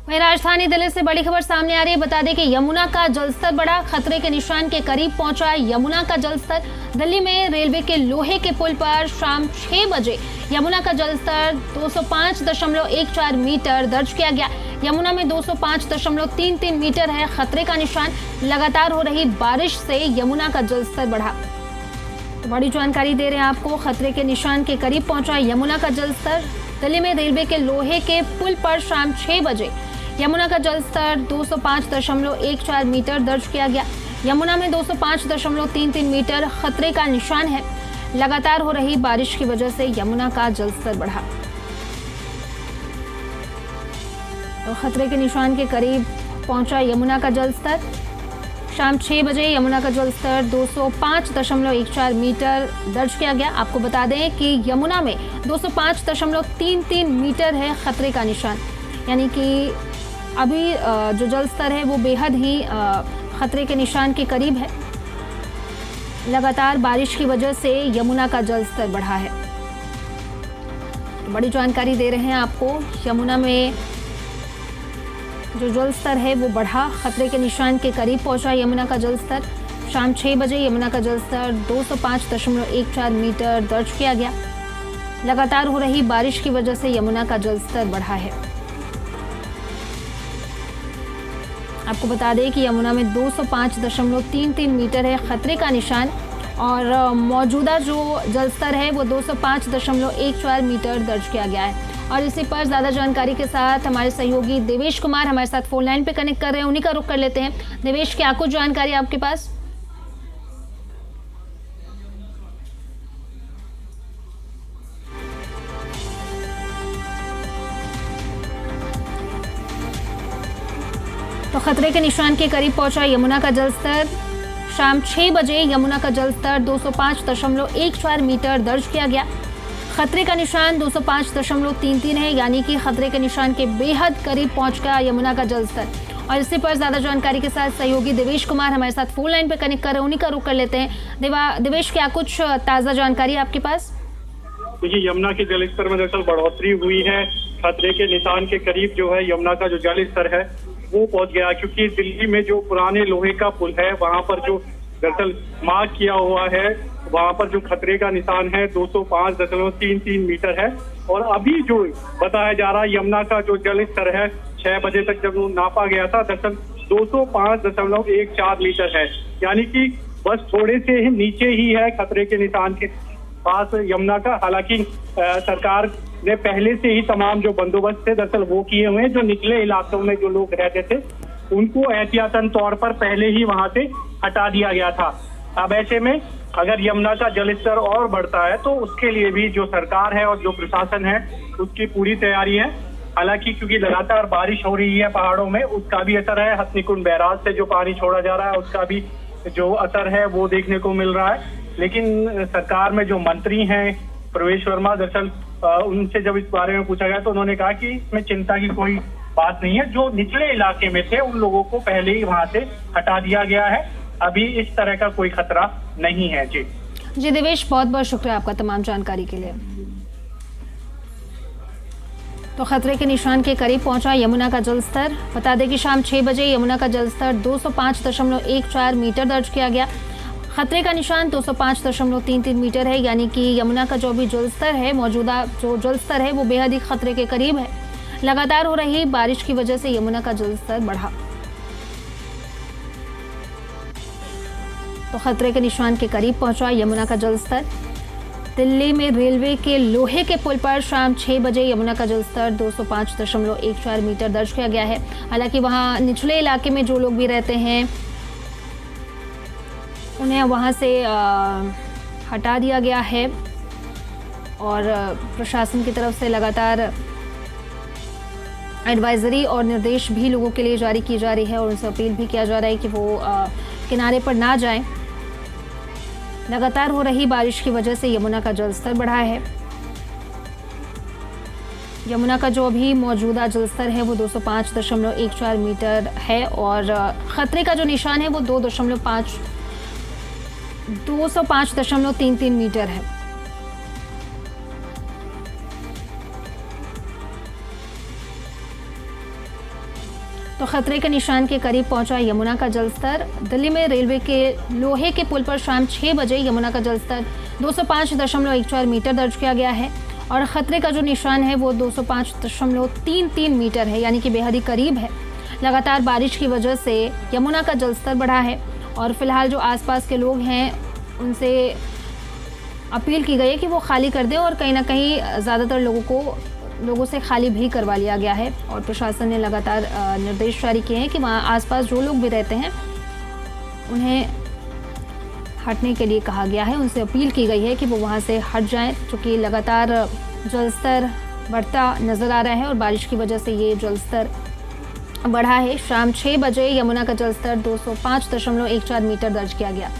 वहीं राजधानी दिल्ली से बड़ी खबर सामने आ रही है। बता दें कि यमुना का जलस्तर बढ़ा, खतरे के निशान के करीब पहुंचा यमुना का जलस्तर। दिल्ली में रेलवे के लोहे के पुल पर शाम 6 बजे यमुना का जलस्तर 205.14 मीटर दर्ज किया गया। यमुना में 205.33 मीटर है खतरे का निशान। लगातार हो रही बारिश से यमुना का जलस्तर बढ़ा। तो बड़ी जानकारी दे रहे हैं आपको, खतरे के निशान के करीब पहुंचा यमुना का जलस्तर। दिल्ली में रेलवे के लोहे के पुल पर शाम 6 बजे यमुना का जलस्तर 205.14 मीटर दर्ज किया गया। यमुना में 205.33 मीटर खतरे का निशान है। लगातार हो रही बारिश की वजह से यमुना का जलस्तर बढ़ा। तो खतरे के निशान के करीब पहुंचा यमुना का जलस्तर। शाम 6 बजे यमुना का जलस्तर 205.14 मीटर दर्ज किया गया। आपको बता दें कि यमुना में 205.33 मीटर है खतरे का निशान, यानी कि अभी जो जलस्तर है वो बेहद ही खतरे के निशान के करीब है। लगातार बारिश की वजह से यमुना का जलस्तर बढ़ा है। तो बड़ी जानकारी दे रहे हैं आपको, यमुना में जो जलस्तर है वो बढ़ा, खतरे के निशान के करीब पहुंचा यमुना का जलस्तर। शाम 6 बजे यमुना का जलस्तर 205.14 मीटर दर्ज किया गया। लगातार हो रही बारिश की वजह से यमुना का जलस्तर बढ़ा है। आपको बता दें कि यमुना में 205.33 मीटर है खतरे का निशान और मौजूदा जो जलस्तर है वो 205.14 मीटर दर्ज किया गया है। और इसी पर ज़्यादा जानकारी के साथ हमारे सहयोगी देवेश कुमार हमारे साथ फोन लाइन पे कनेक्ट कर रहे हैं, उन्हीं का रुख कर लेते हैं। देवेश, क्या कुछ जानकारी आपके पास? तो खतरे के निशान के करीब पहुंचा यमुना का जलस्तर। शाम 6 बजे यमुना का जलस्तर 205.14 मीटर दर्ज किया गया। खतरे का निशान 205.33 है, यानी कि खतरे के निशान के बेहद करीब पहुंच गया यमुना का जलस्तर। और इसी पर ज्यादा जानकारी के साथ सहयोगी देवेश कुमार हमारे साथ फोन लाइन पे कनेक्ट कर रहे हैं, उन्हीं का रुख कर लेते हैं। देवेश, क्या कुछ ताजा जानकारी आपके पास? देखिए, यमुना के जलस्तर में दरअसल बढ़ोतरी हुई है। खतरे के निशान के करीब जो है यमुना का जो जलस्तर है वो पहुंच गया, क्योंकि दिल्ली में जो पुराने लोहे का पुल है वहां पर जो दरअसल मार्क किया हुआ है वहां पर जो खतरे का निशान है 205.33 मीटर है। और अभी जो बताया जा रहा है यमुना का जो जलस्तर है 6 बजे तक जब नापा गया था दरअसल 205.14 मीटर है, यानी कि बस थोड़े से ही नीचे ही है खतरे के निशान के पास यमुना का। हालांकि सरकार ने पहले से ही तमाम जो बंदोबस्त थे दरअसल वो किए हुए हैं। जो निचले इलाकों में जो लोग रहते थे उनको एहतियातन तौर पर पहले ही वहां से हटा दिया गया था। अब ऐसे में अगर यमुना का जलस्तर और बढ़ता है तो उसके लिए भी जो सरकार है और जो प्रशासन है उसकी पूरी तैयारी है। हालांकि क्योंकि लगातार बारिश हो रही है पहाड़ों में, उसका भी असर है। हथनीकुंड बैराज से जो पानी छोड़ा जा रहा है उसका भी जो असर है वो देखने को मिल रहा है। लेकिन सरकार में जो मंत्री हैं प्रवेश वर्मा, दरअसल उनसे जब इस बारे में पूछा गया तो उन्होंने कहा कि इसमें चिंता की कोई बात नहीं है। जो निचले इलाके में थे उन लोगों को पहले ही वहां से हटा दिया गया है। अभी इस तरह का कोई खतरा नहीं है। जी देवेश, बहुत बहुत शुक्रिया आपका तमाम जानकारी के लिए। तो खतरे के निशान के करीब पहुंचा यमुना का जलस्तर। बता दें कि शाम 6 बजे यमुना का जलस्तर 205.14 मीटर दर्ज किया गया। खतरे का निशान 205.33 मीटर है, यानी कि यमुना का जो भी जलस्तर है, मौजूदा जो जलस्तर है वो बेहद ही खतरे के करीब है। लगातार हो रही बारिश की वजह से यमुना का जलस्तर बढ़ा। तो खतरे के निशान के करीब पहुंचा यमुना का जलस्तर। दिल्ली में रेलवे के लोहे के पुल पर शाम 6 बजे यमुना का जलस्तर 205.14 मीटर दर्ज किया गया है। हालांकि वहां निचले इलाके में जो लोग भी रहते हैं उन्हें वहां से हटा दिया गया है और प्रशासन की तरफ से लगातार एडवाइजरी और निर्देश भी लोगों के लिए जारी की जा रही है और उनसे अपील भी किया जा रहा है कि वो किनारे पर ना जाएं। लगातार हो रही बारिश की वजह से यमुना का जलस्तर बढ़ा है। यमुना का जो अभी मौजूदा जलस्तर है वो 205.14 मीटर है और खतरे का जो निशान है वो 205.33 मीटर है। तो खतरे के निशान के करीब पहुंचा यमुना का जलस्तर। दिल्ली में रेलवे के लोहे के पुल पर शाम 6 बजे यमुना का जलस्तर 205.14 मीटर दर्ज किया गया है और खतरे का जो निशान है वो 205.33 मीटर है, यानी कि बेहद ही करीब है। लगातार बारिश की वजह से यमुना का जलस्तर बढ़ा है और फिलहाल जो आसपास के लोग हैं उनसे अपील की गई है कि वो खाली कर दें और कहीं ना कहीं ज़्यादातर लोगों से खाली भी करवा लिया गया है और प्रशासन ने लगातार निर्देश जारी किए हैं कि वहाँ आसपास जो लोग भी रहते हैं उन्हें हटने के लिए कहा गया है। उनसे अपील की गई है कि वो वहाँ से हट जाएं, क्योंकि लगातार जलस्तर बढ़ता नज़र आ रहा है और बारिश की वजह से ये जलस्तर बढ़ा है। शाम 6 बजे यमुना का जलस्तर 205.14 मीटर दर्ज किया गया।